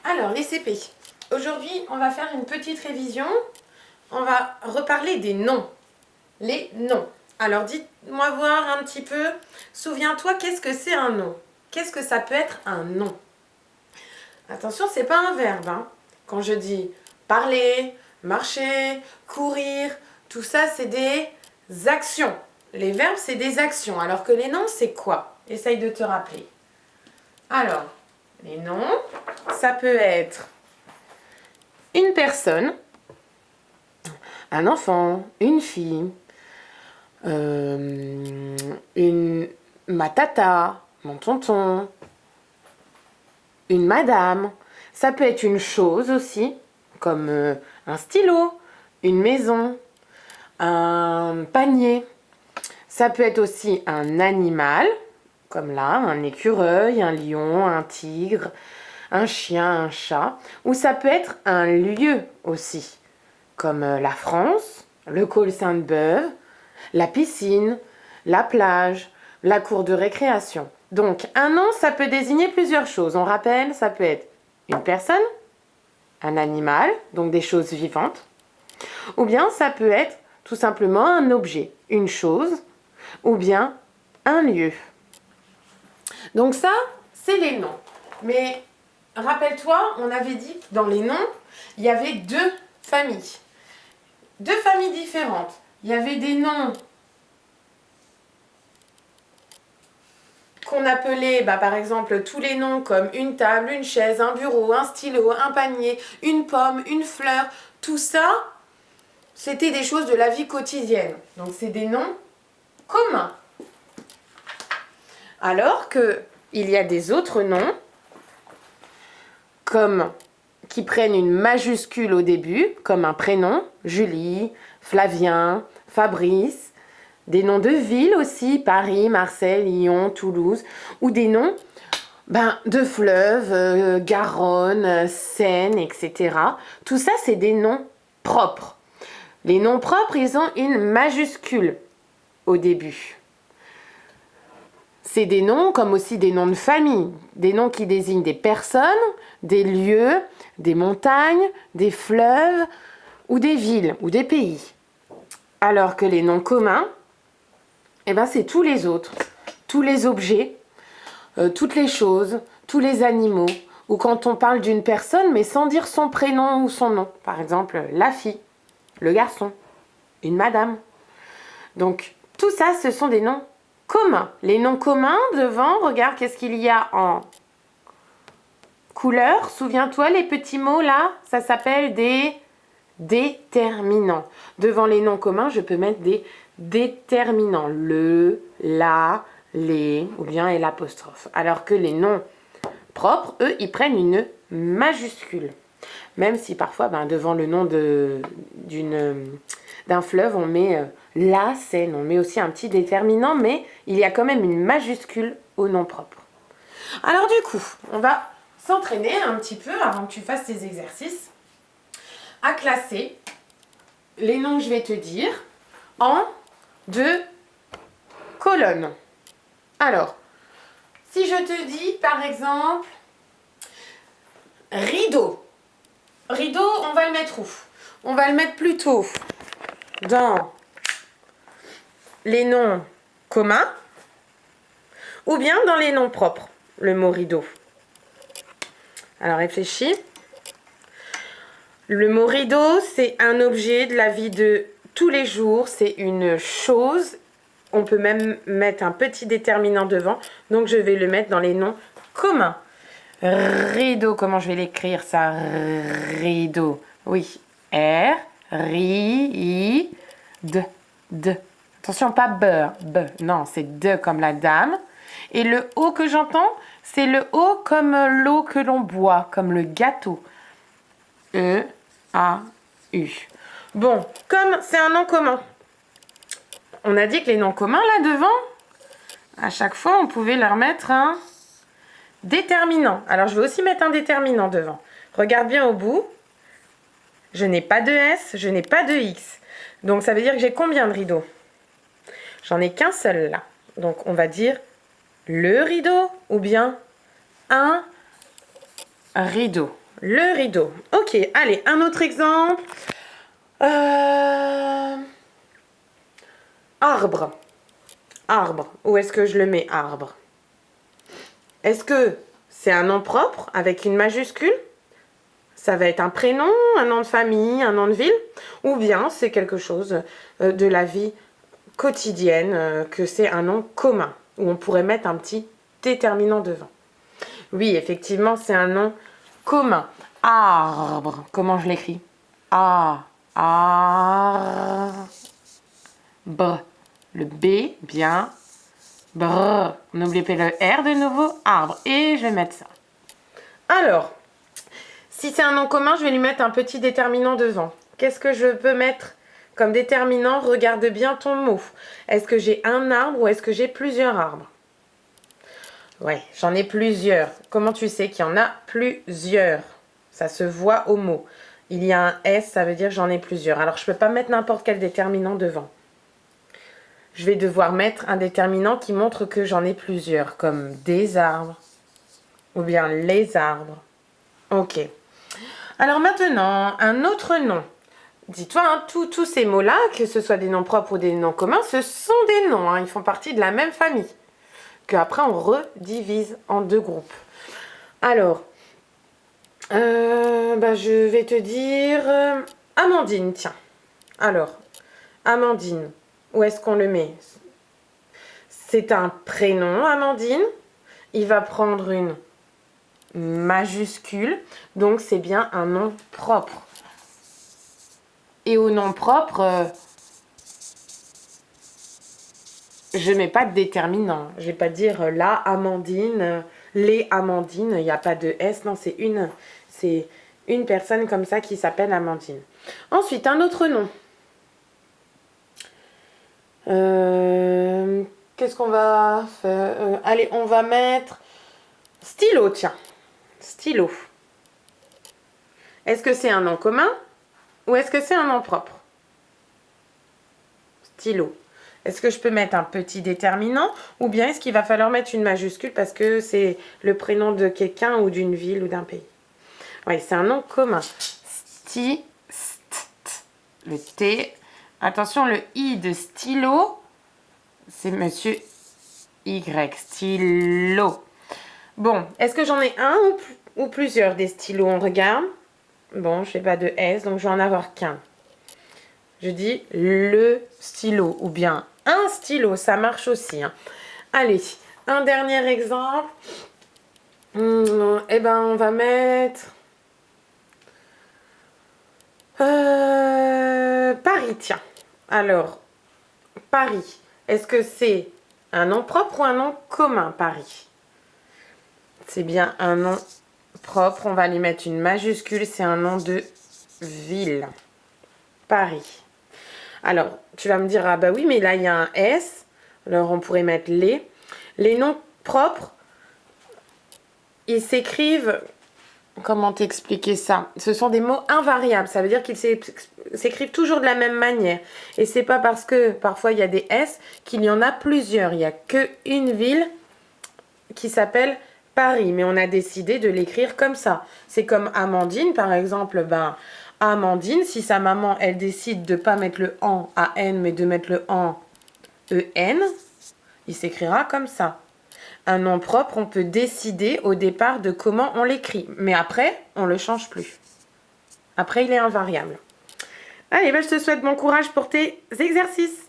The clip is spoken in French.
Alors, les CP. Aujourd'hui, on va faire une petite révision. On va reparler des noms. Les noms. Alors, dites-moi voir un petit peu. Souviens-toi, qu'est-ce que c'est un nom? Qu'est-ce que ça peut être un nom? Attention, c'est pas un verbe. Hein. Quand je dis parler, marcher, courir, tout ça, c'est des actions. Les verbes, c'est des actions. Alors que les noms, c'est quoi? Essaye de te rappeler. Alors, les noms, ça peut être une personne, un enfant, une fille, ma tata, mon tonton, une madame. Ça peut être une chose aussi, comme un stylo, une maison, un panier. Ça peut être aussi un animal, comme là, un écureuil, un lion, un tigre, un chien, un chat. Ou ça peut être un lieu aussi, comme la France, le col Sainte-Beuve, la piscine, la plage, la cour de récréation. Donc, un nom, ça peut désigner plusieurs choses. On rappelle, ça peut être une personne, un animal, donc des choses vivantes, ou bien ça peut être tout simplement un objet, une chose, ou bien un lieu. Donc ça, c'est les noms. Mais rappelle-toi, on avait dit que dans les noms, il y avait deux familles. Deux familles différentes. Il y avait des noms qu'on appelait, par exemple, tous les noms comme une table, une chaise, un bureau, un stylo, un panier, une pomme, une fleur. Tout ça, c'était des choses de la vie quotidienne. Donc, c'est des noms communs. Alors que il y a des autres noms comme qui prennent une majuscule au début, comme un prénom, Julie, Flavien, Fabrice, des noms de villes aussi, Paris, Marseille, Lyon, Toulouse, ou des noms de fleuves, Garonne, Seine, etc. Tout ça, c'est des noms propres. Les noms propres, ils ont une majuscule au début. C'est des noms comme aussi des noms de famille, des noms qui désignent des personnes, des lieux, des montagnes, des fleuves ou des villes ou des pays. Alors que les noms communs, c'est tous les autres, tous les objets, toutes les choses, tous les animaux, ou quand on parle d'une personne mais sans dire son prénom ou son nom. Par exemple, la fille, le garçon, une madame. Donc tout ça, ce sont des noms communs. Les noms communs, devant, regarde qu'est-ce qu'il y a en couleur. Souviens-toi, les petits mots là, ça s'appelle des déterminants. Devant les noms communs, je peux mettre des déterminants. Le, la, les, ou bien et l'apostrophe. Alors que les noms propres, eux, ils prennent une majuscule. Même si parfois, devant le nom d'un fleuve, on met la Seine. On met aussi un petit déterminant, mais il y a quand même une majuscule au nom propre. Alors du coup, on va s'entraîner un petit peu, avant que tu fasses tes exercices, à classer les noms que je vais te dire en deux colonnes. Alors, si je te dis, par exemple, rideau. Rideau, on va le mettre où? On va le mettre plutôt dans les noms communs ou bien dans les noms propres, le mot rideau. Alors réfléchis. Le mot rideau, c'est un objet de la vie de tous les jours, c'est une chose. On peut même mettre un petit déterminant devant, donc je vais le mettre dans les noms communs. Rideau, comment je vais l'écrire ça? Rideau. Oui. R, ri, I, D. Attention, pas beurre. B. Non, c'est de comme la dame. Et le O que j'entends, c'est le O comme l'eau que l'on boit, comme le gâteau. E, A, U. Bon, comme c'est un nom commun. On a dit que les noms communs, là, devant, à chaque fois, on pouvait leur mettre un déterminant. Alors, je vais aussi mettre un déterminant devant. Regarde bien au bout. Je n'ai pas de S, je n'ai pas de X. Donc, ça veut dire que j'ai combien de rideaux? J'en ai qu'un seul, là. Donc, on va dire le rideau ou bien un rideau. Le rideau. Ok, allez, un autre exemple. Arbre. Arbre. Où est-ce que je le mets, arbre? Est-ce que c'est un nom propre avec une majuscule? Ça va être un prénom, un nom de famille, un nom de ville? Ou bien c'est quelque chose de la vie quotidienne, que c'est un nom commun, où on pourrait mettre un petit déterminant devant? Oui, effectivement, c'est un nom commun. Arbre. Comment je l'écris? A. Arbre. Le B, bien. Brr. N'oubliez pas le R de nouveau. Arbre. Et je vais mettre ça. Alors, si c'est un nom commun, je vais lui mettre un petit déterminant devant. Qu'est-ce que je peux mettre comme déterminant? Regarde bien ton mot. Est-ce que j'ai un arbre ou est-ce que j'ai plusieurs arbres? Ouais, j'en ai plusieurs. Comment tu sais qu'il y en a plusieurs? Ça se voit au mot. Il y a un S, ça veut dire j'en ai plusieurs. Alors, je ne peux pas mettre n'importe quel déterminant devant. Je vais devoir mettre un déterminant qui montre que j'en ai plusieurs, comme des arbres ou bien les arbres. Ok. Alors maintenant, un autre nom. Dis-toi, hein, tous ces mots-là, que ce soit des noms propres ou des noms communs, ce sont des noms. Hein, ils font partie de la même famille. Qu'après, on redivise en deux groupes. Alors, je vais te dire Amandine, tiens. Alors, Amandine, où est-ce qu'on le met? C'est un prénom, Amandine. Il va prendre une majuscule, donc c'est bien un nom propre. Et au nom propre, je ne mets pas de déterminant. Je ne vais pas dire la Amandine, les Amandines, il n'y a pas de S, non, c'est une personne comme ça qui s'appelle Amandine. Ensuite, un autre nom. Qu'est-ce qu'on va faire? Allez, on va mettre stylo, tiens. Stylo. Est-ce que c'est un nom commun ou est-ce que c'est un nom propre? Stylo. Est-ce que je peux mettre un petit déterminant ou bien est-ce qu'il va falloir mettre une majuscule parce que c'est le prénom de quelqu'un ou d'une ville ou d'un pays? Oui, c'est un nom commun. Le T. Attention, le I de stylo, c'est monsieur Y. Stylo. Bon, est-ce que j'en ai un ou plusieurs des stylos? On regarde. Bon, je n'ai pas de S, donc je vais en avoir qu'un. Je dis le stylo ou bien un stylo, ça marche aussi. Hein. Allez, un dernier exemple. On va mettre Paris, tiens. Alors, Paris, est-ce que c'est un nom propre ou un nom commun, Paris? C'est bien un nom propre. On va lui mettre une majuscule. C'est un nom de ville. Paris. Alors, tu vas me dire, ah bah oui, mais là, il y a un S. Alors, on pourrait mettre les. Les noms propres, ils s'écrivent... Comment t'expliquer ça? Ce sont des mots invariables. Ça veut dire qu'ils s'écrivent toujours de la même manière. Et c'est pas parce que parfois il y a des S qu'il y en a plusieurs. Il n'y a qu'une ville qui s'appelle Paris. Mais on a décidé de l'écrire comme ça. C'est comme Amandine, par exemple. Amandine, si sa maman, elle décide de ne pas mettre le en à N, mais de mettre le en EN, il s'écrira comme ça. Un nom propre, on peut décider au départ de comment on l'écrit. Mais après, on ne le change plus. Après, il est invariable. Allez, je te souhaite bon courage pour tes exercices.